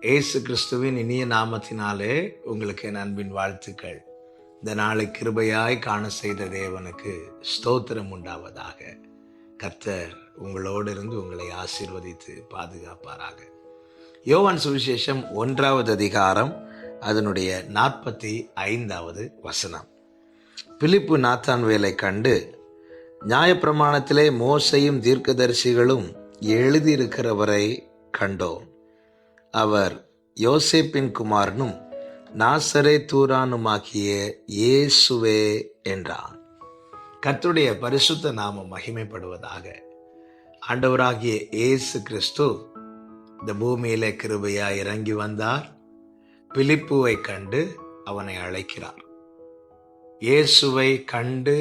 இயேசு கிறிஸ்துவின் இனிய நாமத்தினாலே உங்களுக்கு என் அன்பின் வாழ்த்துக்கள். இந்த நாளை கிருபையாய் காண செய்த தேவனுக்கு ஸ்தோத்திரம் உண்டாவதாக. கர்த்தர் உங்களோடு இருந்து உங்களை ஆசீர்வதித்து பாதுகாப்பாராக. யோவான் சுவிசேஷம் 1வது அதிகாரம் அதனுடைய 45வது வசனம். பிலிப்பு நாத்தான்வேலை கண்டு, நியாயப்பிரமாணத்திலே மோசையும் தீர்க்கதரிசிகளும் எழுதியிருக்கிறவரை கண்டோம். அவர் யோசேப்பின் குமாரனும் நாசரேத்தூரானுமாகிய இயேசுவே என்றான். கர்த்தருடைய பரிசுத்த நாமம் மகிமைப்படுவதாக. ஆண்டவராகிய இயேசு கிறிஸ்து இந்த பூமியிலே கிருபையாய் இறங்கி வந்தார். பிலிப்புவை கண்டு அவனை அழைக்கிறார். இயேசுவை கண்டு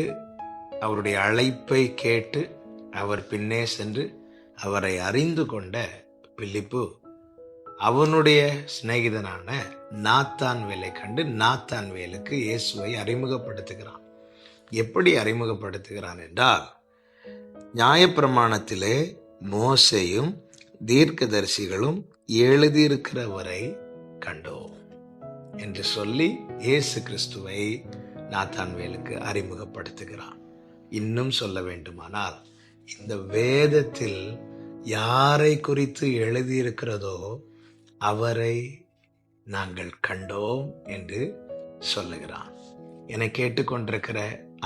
அவருடைய அழைப்பை கேட்டு அவர் பின்னே சென்று அவரை அறிந்து கொண்ட பிலிப்பு அவனுடைய சிநேகிதனான நாத்தான்வேலை கண்டு நாத்தான்வேலுக்கு இயேசுவை அறிமுகப்படுத்துகிறான். எப்படி அறிமுகப்படுத்துகிறான் என்றால், நியாயப்பிரமாணத்திலே மோசேயும் தீர்க்கதரிசிகளும் எழுதியிருக்கிறவரை கண்டோம் என்று சொல்லி இயேசு கிறிஸ்துவை நாத்தான்வேலுக்கு அறிமுகப்படுத்துகிறான். இன்னும் சொல்ல வேண்டுமானால், இந்த வேதத்தில் யாரை குறித்து எழுதியிருக்கிறதோ அவரை நாங்கள் கண்டோம் என்று சொல்லுகிறான். என்னை கேட்டுக்கொண்டிருக்கிற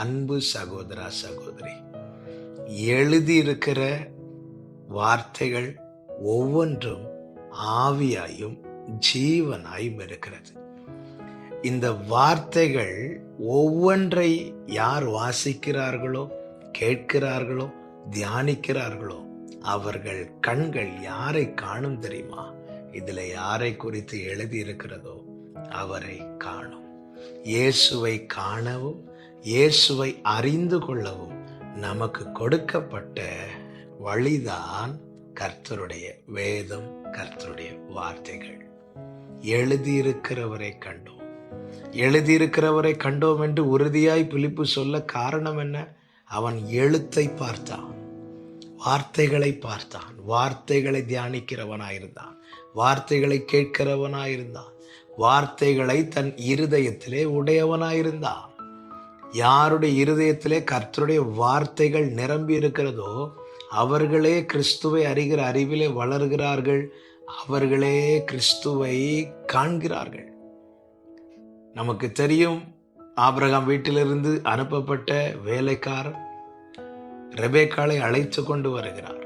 அன்பு சகோதரா சகோதரி, எழுதியிருக்கிற வார்த்தைகள் ஒவ்வொன்றும் ஆவியாயும் ஜீவனாயும் இருக்கிறது. இந்த வார்த்தைகள் ஒவ்வொன்றை யார் வாசிக்கிறார்களோ, கேட்கிறார்களோ, தியானிக்கிறார்களோ அவர்கள் கண்கள் யாரை காணும் தெரியுமா? இதுல யாரை குறித்து எழுதி இருக்கிறதோ அவரை காணும். இயேசுவை காணவும் இயேசுவை அறிந்து கொள்ளவும் நமக்கு கொடுக்கப்பட்ட வழிதான் கர்த்தருடைய வேதம், கர்த்தருடைய வார்த்தைகள். எழுதியிருக்கிறவரை கண்டோம். எழுதியிருக்கிறவரை கண்டோம் என்று உறுதியாய் பிலிப்பு சொல்ல காரணம் என்ன? அவன் எழுத்தை பார்த்தான், வார்த்தைகளை பார்த்தான், வார்த்தைகளை தியானிக்கிறவனாயிருந்தான், வார்த்தைகளை கேட்கிறவனாயிருந்தான், வார்த்தைகளை தன் இருதயத்திலே உடையவனாயிருந்தான். யாருடைய இருதயத்திலே கர்த்தருடைய வார்த்தைகள் நிரம்பி இருக்கிறதோ அவர்களே கிறிஸ்துவை அறிகிற அறிவிலே வளர்கிறார்கள், அவர்களே கிறிஸ்துவை காண்கிறார்கள். நமக்கு தெரியும், ஆபிரகாம் வீட்டிலிருந்து அனுப்பப்பட்ட வேலைக்காரர் ரெபேக்காளை அழைத்து கொண்டு வருகிறார்.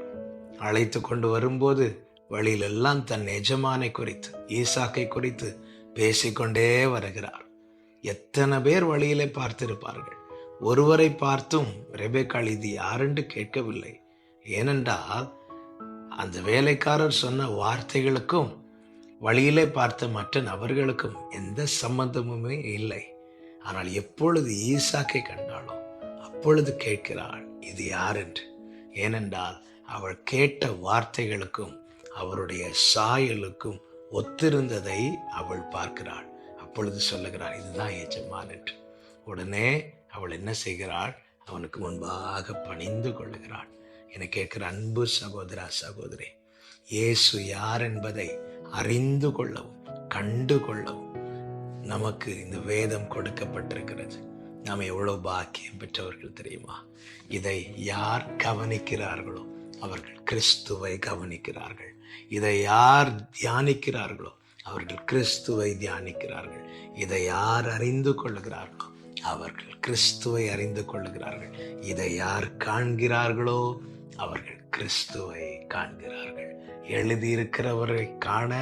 அழைத்து கொண்டு வரும்போது வழியிலெல்லாம் தன் எஜமானை குறித்து, ஈசாக்கை குறித்து பேசிக்கொண்டே வருகிறார். எத்தனை பேர் வழியிலே பார்த்திருப்பார்கள். ஒருவரை பார்த்தும் ரெபேக்காள் இது யாரென்று கேட்கவில்லை. ஏனென்றால் அந்த வேலைக்காரர் சொன்ன வார்த்தைகளுக்கும் வழியிலே பார்த்த மற்ற நபர்களுக்கும் எந்த சம்பந்தமுமே இல்லை. ஆனால் எப்பொழுது ஈசாக்கை கண்டாளோ அப்பொழுது கேட்கிறாள், இது யார் என்று. ஏனென்றால் அவள் கேட்ட வார்த்தைகளுக்கும் அவருடைய சாயலுக்கும் ஒத்திருந்ததை அவள் பார்க்கிறாள். அப்பொழுது சொல்லுகிறாள், இதுதான் எஜமான் என்று. உடனே அவள் என்ன செய்கிறாள்? அவனுக்கு முன்பாக பணிந்து கொள்ளுகிறாள். என கேட்கிற அன்பு சகோதரா சகோதரி, இயேசு யார் என்பதை அறிந்து கொள்ளவும் கண்டு கொள்ளவும் நமக்கு இந்த வேதம் கொடுக்கப்பட்டிருக்கிறது. நாம் எவ்வளவு பாக்கியம் பெற்றவர்கள் தெரியுமா? இதை யார் கவனிக்கிறார்களோ அவர்கள் கிறிஸ்துவை கவனிக்கிறார்கள். இதை யார் தியானிக்கிறார்களோ அவர்கள் கிறிஸ்துவை தியானிக்கிறார்கள். இதை யார் அறிந்து கொள்ளுகிறார்களோ அவர்கள் கிறிஸ்துவை அறிந்து கொள்ளுகிறார்கள். இதை யார் காண்கிறார்களோ அவர்கள் கிறிஸ்துவை காண்கிறார்கள். எழுதியிருக்கிறவரை காண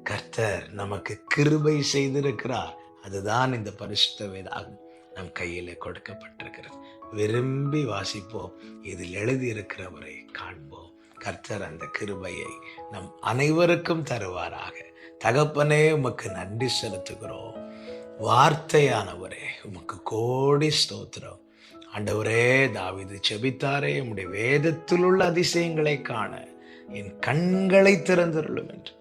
கர்த்தர் நமக்கு கிருபை செய்திருக்கிறார். அதுதான் இந்த பரிசுத்த வேதாகம் நம் கையிலே கொடுக்கப்பட்டிருக்கிறது. விரும்பி வாசிப்போம், இதில் எழுதியிருக்கிறவரை காண்போம். கர்த்தர் அந்த கிருபையை நம் அனைவருக்கும் தருவாராக. தகப்பனே, உமக்கு நன்றி செலுத்துகிறோம். வார்த்தையானவரே, உமக்கு கோடி ஸ்தோத்திரம். ஆண்டவரே, தாவீது செபித்தாரே, உம்முடைய வேதத்தில் உள்ள அதிசயங்களை காண என் கண்களை திறந்தருளும் என்று.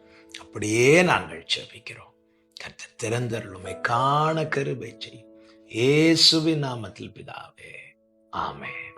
அப்படியே நாங்கள் செபிக்கிறோம். கர்த்தர் திறந்தருளுமை காண கிருபை செய்யும். இயேசுவின் நாமத்தில் பிதாவே, ஆமென்.